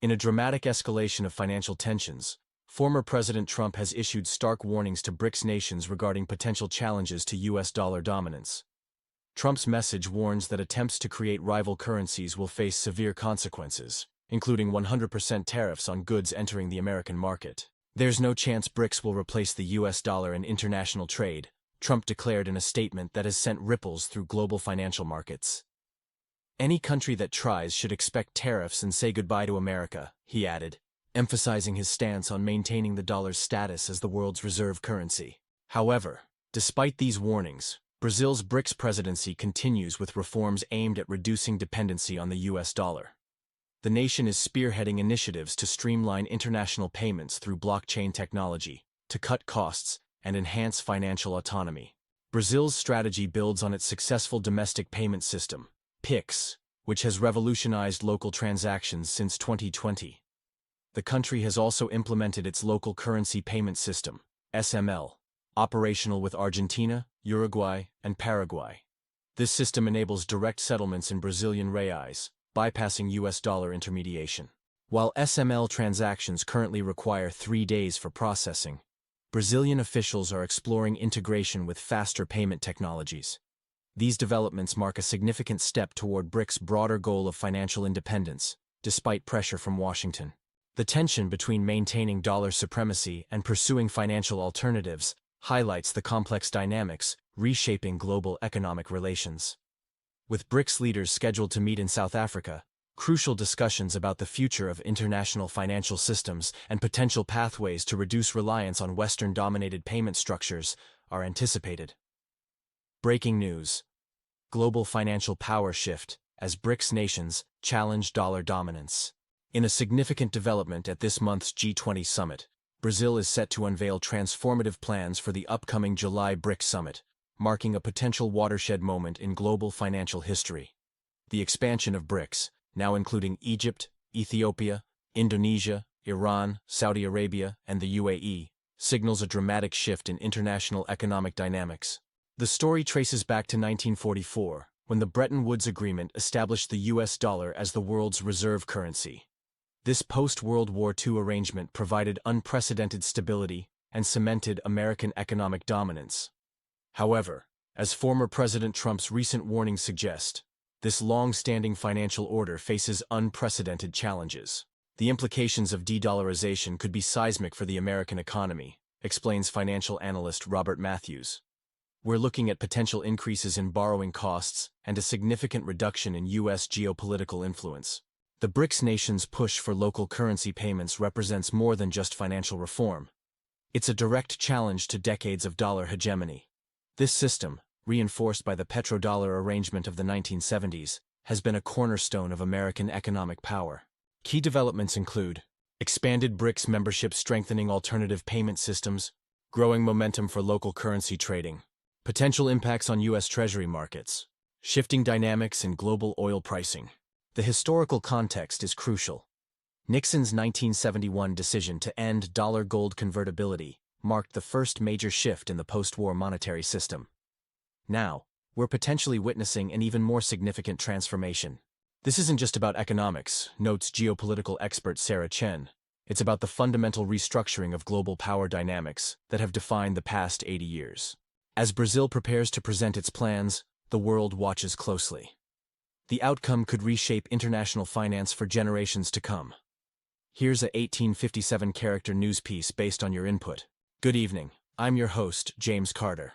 In a dramatic escalation of financial tensions, former President Trump has issued stark warnings to BRICS nations regarding potential challenges to U.S. dollar dominance. Trump's message warns that attempts to create rival currencies will face severe consequences, including 100% tariffs on goods entering the American market. There's no chance BRICS will replace the U.S. dollar in international trade, Trump declared in a statement that has sent ripples through global financial markets. Any country that tries should expect tariffs and say goodbye to America, he added, emphasizing his stance on maintaining the dollar's status as the world's reserve currency. However, despite these warnings, Brazil's BRICS presidency continues with reforms aimed at reducing dependency on the U.S. dollar. The nation is spearheading initiatives to streamline international payments through blockchain technology, to cut costs, and enhance financial autonomy. Brazil's strategy builds on its successful domestic payment system, PIX, which has revolutionized local transactions since 2020. The country has also implemented its local currency payment system, SML, operational with Argentina, Uruguay, and Paraguay. This system enables direct settlements in Brazilian reais, bypassing U.S. dollar intermediation. While SML transactions currently require 3 days for processing, Brazilian officials are exploring integration with faster payment technologies. These developments mark a significant step toward BRICS' broader goal of financial independence, despite pressure from Washington. The tension between maintaining dollar supremacy and pursuing financial alternatives highlights the complex dynamics reshaping global economic relations. With BRICS leaders scheduled to meet in South Africa, crucial discussions about the future of international financial systems and potential pathways to reduce reliance on Western-dominated payment structures are anticipated. Breaking news: global financial power shift as BRICS nations challenge dollar dominance. In a significant development at this month's G20 summit, Brazil is set to unveil transformative plans for the upcoming July BRICS summit, marking a potential watershed moment in global financial history. The expansion of BRICS, now including Egypt, Ethiopia, Indonesia, Iran, Saudi Arabia, and the UAE, signals a dramatic shift in international economic dynamics. The story traces back to 1944, when the Bretton Woods Agreement established the U.S. dollar as the world's reserve currency. This post-World War II arrangement provided unprecedented stability and cemented American economic dominance. However, as former President Trump's recent warnings suggest, this long-standing financial order faces unprecedented challenges. The implications of de-dollarization could be seismic for the American economy, explains financial analyst Robert Matthews. We're looking at potential increases in borrowing costs and a significant reduction in U.S. geopolitical influence. The BRICS nations' push for local currency payments represents more than just financial reform. It's a direct challenge to decades of dollar hegemony. This system, reinforced by the petrodollar arrangement of the 1970s, has been a cornerstone of American economic power. Key developments include expanded BRICS membership strengthening alternative payment systems, growing momentum for local currency trading, potential impacts on U.S. Treasury markets, shifting dynamics in global oil pricing. The historical context is crucial. Nixon's 1971 decision to end dollar-gold convertibility marked the first major shift in the post-war monetary system. Now, we're potentially witnessing an even more significant transformation. This isn't just about economics, notes geopolitical expert Sarah Chen. It's about the fundamental restructuring of global power dynamics that have defined the past 80 years. As Brazil prepares to present its plans, the world watches closely. The outcome could reshape international finance for generations to come. Here's a 1857-character news piece based on your input. Good evening, I'm your host, James Carter.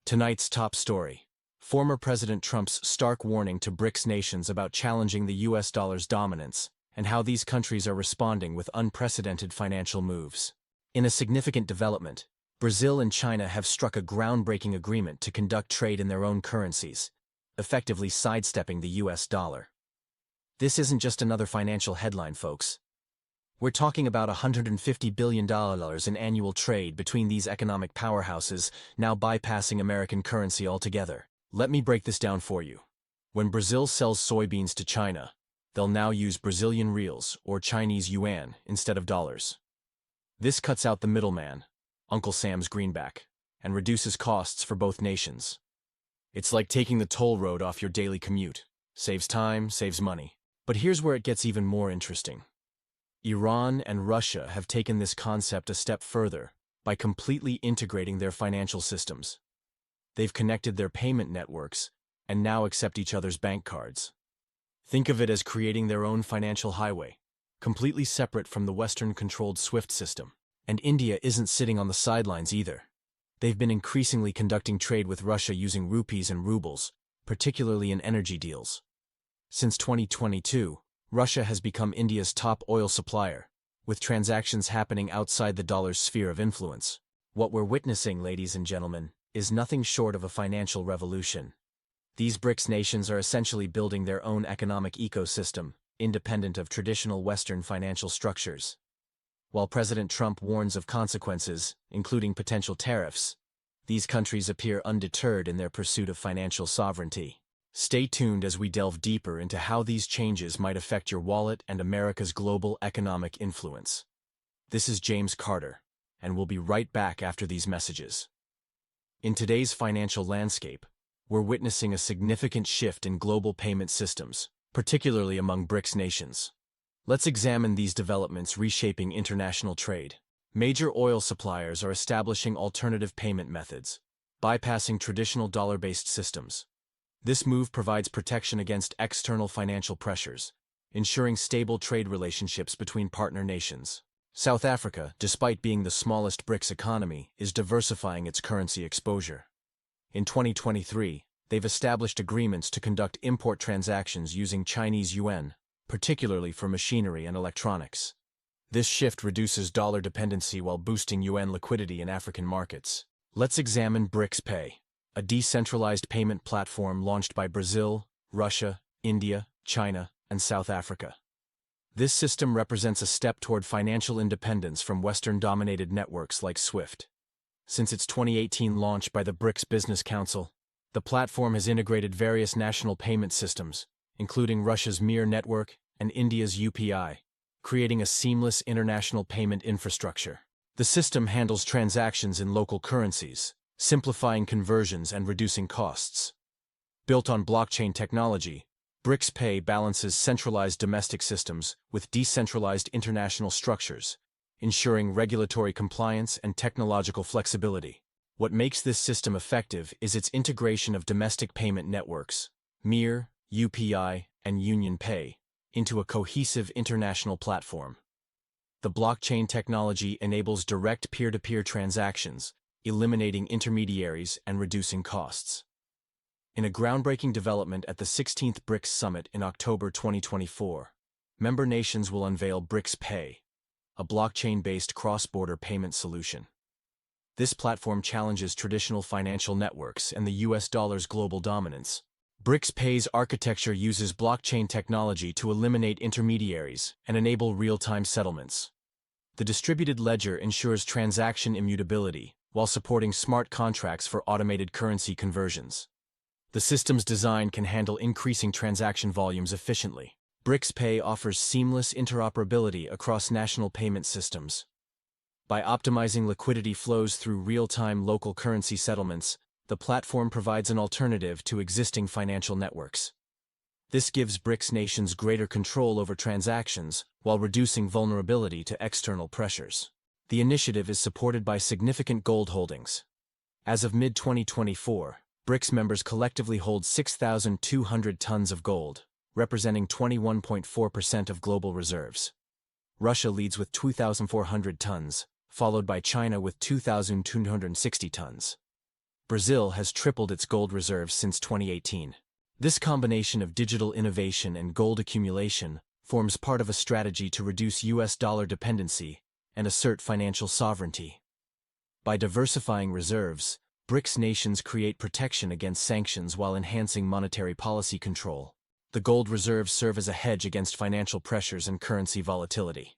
Tonight's top story: former President Trump's stark warning to BRICS nations about challenging the U.S. dollar's dominance and how these countries are responding with unprecedented financial moves. In a significant development, Brazil and China have struck a groundbreaking agreement to conduct trade in their own currencies, effectively sidestepping the U.S. dollar. This isn't just another financial headline, folks. We're talking about $150 billion in annual trade between these economic powerhouses, now bypassing American currency altogether. Let me break this down for you. When Brazil sells soybeans to China, they'll now use Brazilian reals or Chinese yuan instead of dollars. This cuts out the middleman, Uncle Sam's greenback, and reduces costs for both nations. It's like taking the toll road off your daily commute. Saves time, saves money. But here's where it gets even more interesting. Iran and Russia have taken this concept a step further by completely integrating their financial systems. They've connected their payment networks and now accept each other's bank cards. Think of it as creating their own financial highway, completely separate from the Western-controlled SWIFT system. And India isn't sitting on the sidelines either. They've been increasingly conducting trade with Russia using rupees and rubles, particularly in energy deals. Since 2022, Russia has become India's top oil supplier, with transactions happening outside the dollar's sphere of influence. What we're witnessing, ladies and gentlemen, is nothing short of a financial revolution. These BRICS nations are essentially building their own economic ecosystem, independent of traditional Western financial structures. While President Trump warns of consequences, including potential tariffs, these countries appear undeterred in their pursuit of financial sovereignty. Stay tuned as we delve deeper into how these changes might affect your wallet and America's global economic influence. This is James Carter, and we'll be right back after these messages. In today's financial landscape, we're witnessing a significant shift in global payment systems, particularly among BRICS nations. Let's examine these developments reshaping international trade. Major oil suppliers are establishing alternative payment methods, bypassing traditional dollar-based systems. This move provides protection against external financial pressures, ensuring stable trade relationships between partner nations. South Africa, despite being the smallest BRICS economy, is diversifying its currency exposure. In 2023, they've established agreements to conduct import transactions using Chinese yuan, particularly for machinery and electronics. This shift reduces dollar dependency while boosting yuan liquidity in African markets. Let's examine BRICS Pay, a decentralized payment platform launched by Brazil, Russia, India, China, and South Africa. This system represents a step toward financial independence from Western-dominated networks like SWIFT. Since its 2018 launch by the BRICS Business Council, the platform has integrated various national payment systems, including Russia's Mir network and India's UPI, creating a seamless international payment infrastructure. The system handles transactions in local currencies, simplifying conversions and reducing costs. Built on blockchain technology, BRICS Pay balances centralized domestic systems with decentralized international structures, ensuring regulatory compliance and technological flexibility. What makes this system effective is its integration of domestic payment networks, Mir, UPI, and Union Pay, into a cohesive international platform. The blockchain technology enables direct peer-to-peer transactions, eliminating intermediaries and reducing costs. In a groundbreaking development at the 16th BRICS Summit in October 2024, member nations will unveil BRICS Pay, a blockchain-based cross-border payment solution. This platform challenges traditional financial networks and the US dollar's global dominance. BRICS Pay's architecture uses blockchain technology to eliminate intermediaries and enable real-time settlements. The distributed ledger ensures transaction immutability while supporting smart contracts for automated currency conversions. The system's design can handle increasing transaction volumes efficiently. BRICS Pay offers seamless interoperability across national payment systems. By optimizing liquidity flows through real-time local currency settlements, the platform provides an alternative to existing financial networks. This gives BRICS nations greater control over transactions while reducing vulnerability to external pressures. The initiative is supported by significant gold holdings. As of mid-2024, BRICS members collectively hold 6,200 tons of gold, representing 21.4% of global reserves. Russia leads with 2,400 tons, followed by China with 2,260 tons. Brazil has tripled its gold reserves since 2018. This combination of digital innovation and gold accumulation forms part of a strategy to reduce US dollar dependency and assert financial sovereignty. By diversifying reserves, BRICS nations create protection against sanctions while enhancing monetary policy control. The gold reserves serve as a hedge against financial pressures and currency volatility.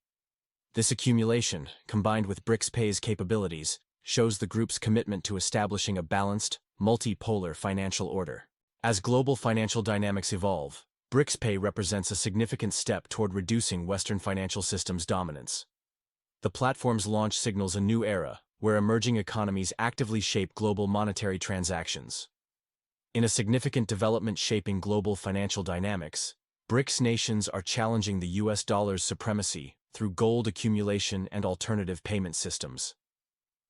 This accumulation, combined with BRICS Pay's capabilities, shows the group's commitment to establishing a balanced, multipolar financial order. As global financial dynamics evolve, BRICS Pay represents a significant step toward reducing Western financial systems' dominance. The platform's launch signals a new era, where emerging economies actively shape global monetary transactions. In a significant development shaping global financial dynamics, BRICS nations are challenging the US dollar's supremacy through gold accumulation and alternative payment systems.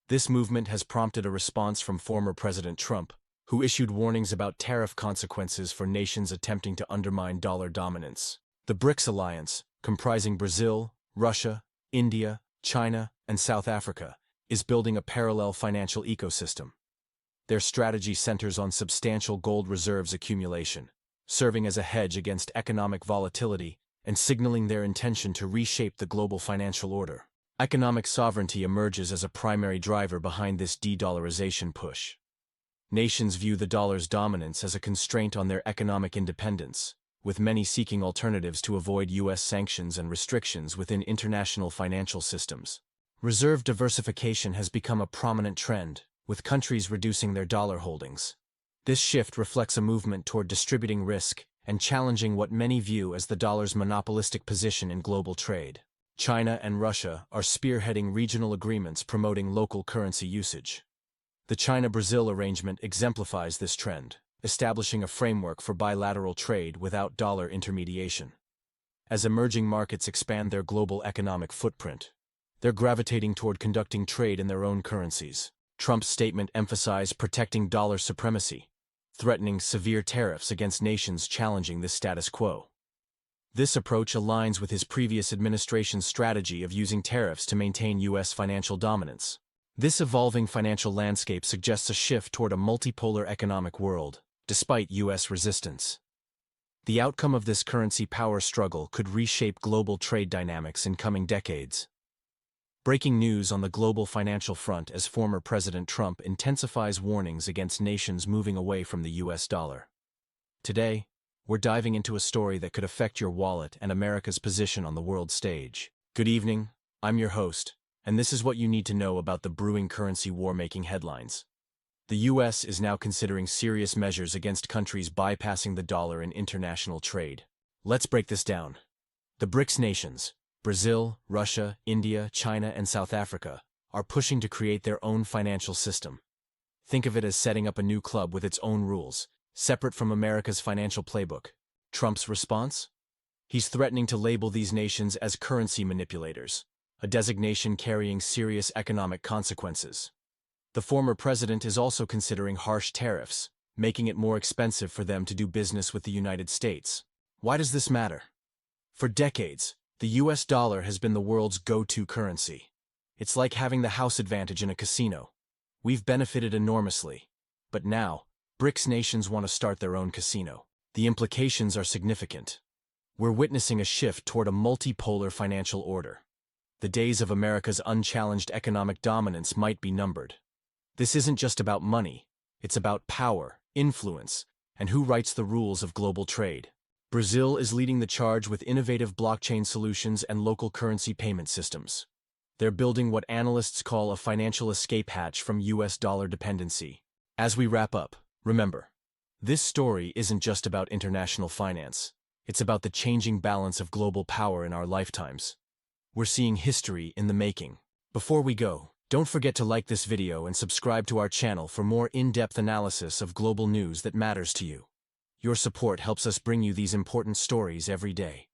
This movement has prompted a response from former President Trump, who issued warnings about tariff consequences for nations attempting to undermine dollar dominance. The BRICS alliance, comprising Brazil, Russia, India, China, and South Africa, is building a parallel financial ecosystem. Their strategy centers on substantial gold reserves accumulation, serving as a hedge against economic volatility and signaling their intention to reshape the global financial order. Economic sovereignty emerges as a primary driver behind this de-dollarization push. Nations view the dollar's dominance as a constraint on their economic independence, with many seeking alternatives to avoid U.S. sanctions and restrictions within international financial systems. Reserve diversification has become a prominent trend, with countries reducing their dollar holdings. This shift reflects a movement toward distributing risk and challenging what many view as the dollar's monopolistic position in global trade. China and Russia are spearheading regional agreements promoting local currency usage. The China-Brazil arrangement exemplifies this trend, establishing a framework for bilateral trade without dollar intermediation. As emerging markets expand their global economic footprint, they're gravitating toward conducting trade in their own currencies. Trump's statement emphasized protecting dollar supremacy, threatening severe tariffs against nations challenging this status quo. This approach aligns with his previous administration's strategy of using tariffs to maintain U.S. financial dominance. This evolving financial landscape suggests a shift toward a multipolar economic world, despite U.S. resistance. The outcome of this currency power struggle could reshape global trade dynamics in coming decades. Breaking news on the global financial front as former President Trump intensifies warnings against nations moving away from the U.S. dollar. Today, we're diving into a story that could affect your wallet and America's position on the world stage. Good evening, I'm your host, and this is what you need to know about the brewing currency war making headlines. The U.S. is now considering serious measures against countries bypassing the dollar in international trade. Let's break this down. The BRICS nations, Brazil, Russia, India, China, and South Africa, are pushing to create their own financial system. Think of it as setting up a new club with its own rules, separate from America's financial playbook. Trump's response? He's threatening to label these nations as currency manipulators, a designation carrying serious economic consequences. The former president is also considering harsh tariffs, making it more expensive for them to do business with the United States. Why does this matter? For decades, the U.S. dollar has been the world's go-to currency. It's like having the house advantage in a casino. We've benefited enormously. But now, BRICS nations want to start their own casino. The implications are significant. We're witnessing a shift toward a multipolar financial order. The days of America's unchallenged economic dominance might be numbered. This isn't just about money. It's about power, influence, and who writes the rules of global trade. Brazil is leading the charge with innovative blockchain solutions and local currency payment systems. They're building what analysts call a financial escape hatch from U.S. dollar dependency. As we wrap up, remember, this story isn't just about international finance. It's about the changing balance of global power in our lifetimes. We're seeing history in the making. Before we go, don't forget to like this video and subscribe to our channel for more in-depth analysis of global news that matters to you. Your support helps us bring you these important stories every day.